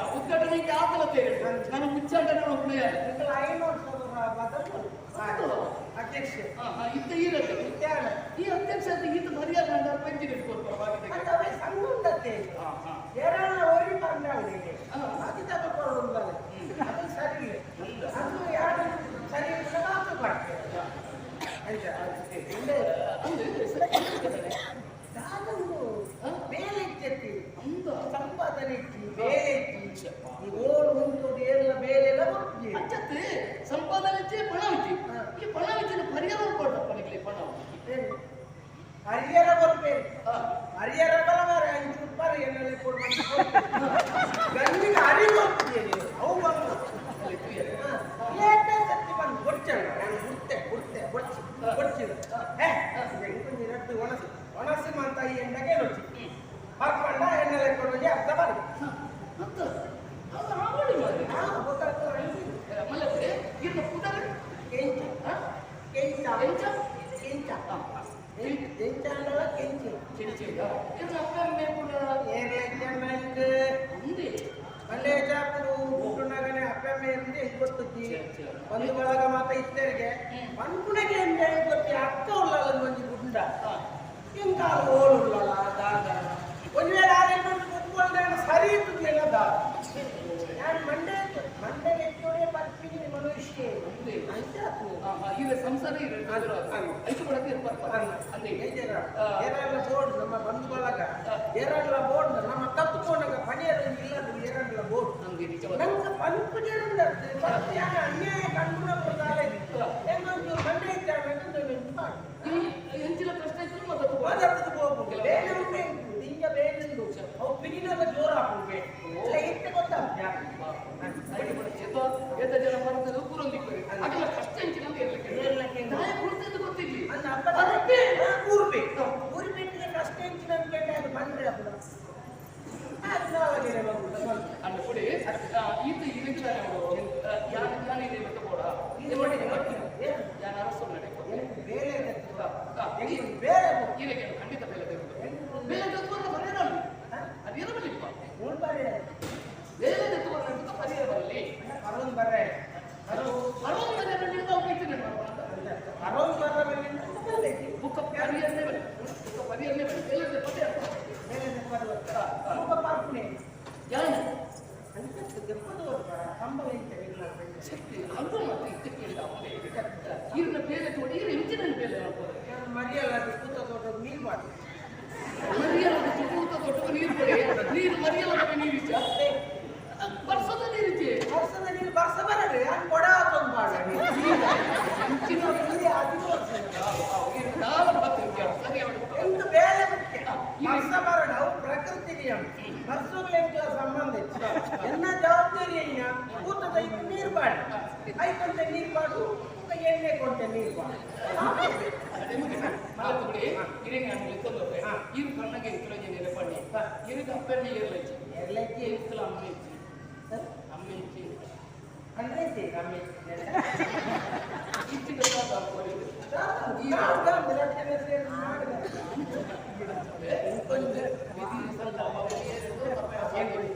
ಉದ್ಘಾಟನೆಗೆ ಆತಲತೆ ನಾನು ಉಚ್ಚಾಟನೆ ಅಧ್ಯಕ್ಷ ಇತ್ತ ಇರತ್ತೆ ಈ ಅಧ್ಯಕ್ಷ ಈತ ಮರ್ಯಾದೆ ಪಂಚಿಗೆ ಸಂಘತೆ ಏರಾಳ ಓರಿ ಬಂದವರಿಗೆ ಅದು ತಗೊಳ್ಳುವುದಲ್ಲ ಅದು ಸರಿ ಅದು ಯಾರು ಸರಿ ಮಾತು ಮಾಡ್ತೇವೆ ಬೇಲೆ ಇಚ್ಚಿ ಸಂಪಾದನೆ ಇಚ್ಚಿ ಬೇಲೆ ಇಚ್ಚಿ ಓಡು ಉಂಟು ಎಲ್ಲ ಬೇಲೆಲ್ಲ ಬರ್ತೀವಿ ಅಚ್ಚತ್ತೆ ಸಂಪಾದನೆ ಇಚ್ಚಿ ಪಣ ಇಚ್ಚಿ ಈ ಪಣ ಇಚ್ಚಿನ ಪರಿಹಾರ ಕೊಡ್ತಪ್ಪ ನಿಮಗೆ ಪಣ ಹರಿಹರ ಬರ್ಬೇಕು ಹರಿಹರ ಬಲವಾರ ಅಂಚುತ್ತಾರೆ ಏನಲ್ಲಿ ಕೊಡ್ಬೇಕು ಗಂಡಿಗೆ ಅರಿವು ಹೋಗ್ತೀವಿ ಅವು ಬಂದು ಸತ್ತಿ ಬಂದು ಕೊಡ್ಚಲ್ಲ ನಾನು ಹುಡ್ತೆ ಕೊಡ್ಚಿದ ರಟ್ಟು ಒಣಸಿ ಅಂತ ಈ ಎಂಡಗೆ ರುಚಿ ಹಾಕೊಂಡ ಎಣ್ಣೆಲೆ ಕೊಡೋಗಿ ಅರ್ಧ ಬರ ಒಂದು ಬಳಗ ಮಾತ ಇತ್ತರಿಗೆ ಪನ್ಪುಣಗೆ ಗೊತ್ತಿ ಅಕ್ಕ ಉಳ್ಳಲ್ಲ ಮಂಜಿ ಗುಂಡ ಇಂಕ ಓಲ್ ಉಳ್ಳಲ್ಲ ದಾದ ಒಂದು ವೇಳೆ ಆದ್ರೆ ಕುತ್ಕೊಂಡ್ರೆ ಸರಿ ಇರ್ತದಿಲ್ಲ ದಾದ ನಾನು ಮಂಡೆ ಎತ್ತೋಡೆ ಬರ್ತೀನಿ ಮನುಷ್ಯ ಈಗ ಸಂಸಾರ ಏರಾಳ ಬೋರ್ಡ್ ನಮ್ಮ ಬಂಧು ಬಳಗ ಏರಾಳ ಬೋರ್ಡ್ ನಮ್ಮ ತಪ್ಪುಕೊಂಡಾಗ ಪಣಿಯರು ಇಲ್ಲದು ಏರಾಳ ಬೋರ್ಡ್ ನಂಗೆ ಪನ್ಪುಡಿ ಅನ್ಯಾಯ ಕಂಡು ಹೆಂಗೊಂದು ಮಂಡೆ ಇದ್ದಾವೆ ಹೆಂಚಿನ ಪ್ರಶ್ನೆ ಹೋಗ್ಬೇಕು ಬೇರೆ ಉಂಟು ಹಿಂಗ ಬೇರೆಂದು ಅವು ಪಿಗಿನಾಗ ಜೋರ ಹಾಕಬೇಕು ಇತ್ತ ಗೊತ್ತಾಗ್ತದೆ ಜನ ಬರ್ತದೆ ಕೂರೊಂದಿಕ್ಕರಿ ಅದೆಲ್ಲ ಕಷ್ಟ ಹೆಂಚಿನ ಗೊತ್ತಿಲ್ಲ ಕೂರ್ಬೇಕು ಕೂರ್ಬೇಕಿಗೆ ಕಷ್ಟ ಹೆಂಚಿನ ಅದು ಬಂದ್ರೆ ಅಣ್ಣ ಕೊಡಿ ಈತ ಇರಿಗಿದ್ದಾರೆ ಯಾರು ತಗೋಡ ಯಾರು ಅರಸು ಬೇರೆ ಬೇರೆ ಖಂಡಿತ ಬೆಲೆ ಬೆಲೆ ತತ್ವ ಬರೆಯೋಣ ಅದೇನು ಬರಲಿಪ್ಪ ಬೇರೆ ತತ್ವ ಪರಿಹಾರ ಬರಲಿ ಅರವತ್ತು ಬರ್ರೆ ಅರವತ್ತು ಬರೆಯಲ್ಲಿ ಅರವತ್ತು ಬರ ಬುಕ್ಕ ಪರಿಯನ್ನೇ ಬರಲಿ ಬುಕ್ಕ ಪರಿಯನ್ನೇ ಬರಲಿ ಬೇರೆ ಪದೇ ಪಾರ್ಪುಣೆ ಯಾರು ಅದು ಮತ್ತೆ ಇತ್ತು ಕೇಳಿದ ಈರಿನ ಬೇಲೆ ತೋಡಿ ಈರು ಇಂಚಿನ ಬೇಲೆ ಮರಿಯಲ್ಲ ಕೂತ ತೋಟ ನೀರು ಮಾಡಿ ಮರಿಯಲ್ಲ ಕೂತ ತೋಟ ನೀರು ಕೊಡಿ ನೀರು ಮರಿಯಲ್ಲ ನೀರು ಇಚ್ಚ ಬರ್ಸದ ನೀರಿಚ್ಚೆ ಬರ್ಸದ ನೀರು ಬರ್ಸ ಬರಲಿ ಅದು ಕೊಡ ಹಾಕೊಂಡು ಮಾಡಿ ಇಂಚಿನ ಎಂದು ಬೇಲೆ ಮುಖ್ಯ ಬರ್ಸ ಬರಣ ಅವು ಪ್ರಕೃತಿ ನಿಯಮ ಬರ್ಸೋಗ್ಲಿಕ್ಕೆ ಸಂಬಂಧ ಎನ್ನ ಜವಾಬ್ದಾರಿ ಊತದ ಇದು ನೀರು ಬಾಡಿ ಐಕೊಂತೆ ನೀರು ಬಾಡು ಎಣ್ಣೆ ಕೊಂತೆ ನೀರು ಬಾಡು ಇರು ಕಣ್ಣಗೆ ಇತ್ತು ನೆನಪಣ್ಣಿ ಇருக்கு ಅಪ್ಪಣ್ಣಿ ಇರಲಚ್ಚಿ ಎರ್ಲಜ್ಜಿ ಇರುತ್ತಲ್ಲ ಅಮ್ಮ ಇಚ್ಚಿ ಅಮ್ಮ ಇಚ್ಚಿ ಅಂದ್ರೆ ಅಮ್ಮೆ ಇಚ್ಚಿ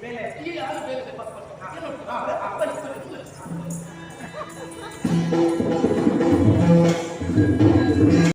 ಬೆಲೆ ಯಾರು ಬೇರೆ